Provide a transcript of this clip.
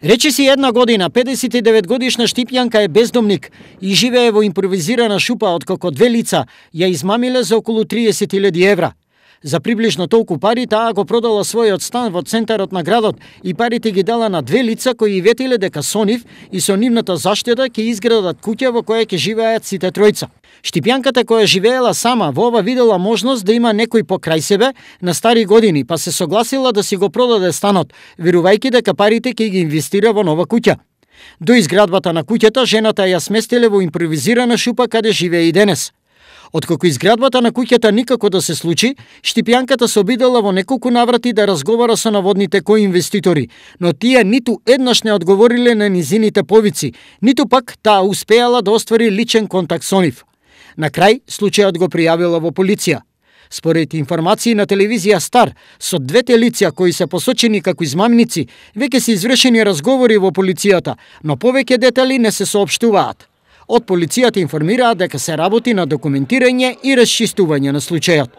Речиси една година, 59-годишна Штипјанка е бездомник и живее во импровизирана шупа откако две лица ја измамиле за околу 30.000 евра. За приближно толку пари таа го продала својот стан во центарот на градот и парите ги дала на две лица кои ветиле дека со нив и со нивната заштеда ќе изградат куќа во која ќе живеат сите тројца. Штипјанката која живеела сама во ова видела можност да има некој покрај себе на стари години, па се согласила да си го продаде станот, верувајќи дека парите ќе ги инвестира во нова куќа. До изградбата на куќата жената ја сместиле во импровизирана шупа каде живее и денес. Откако изградбата на куќата никако да се случи, Штипјанката се обидела во неколку наврати да разговара со наводните коинвеститори, но тие ниту еднаш не одговориле на низините повици, ниту пак таа успеала да оствари личен контакт со нив. На крај, случајот го пријавила во полиција. Според информации на телевизија Стар, со двете лица кои се посочени како измамници, веќе се извршени разговори во полицијата, но повеќе детали не се соопштуваат. Од полицијата информираат дека се работи на документирање и расчистување на случајот.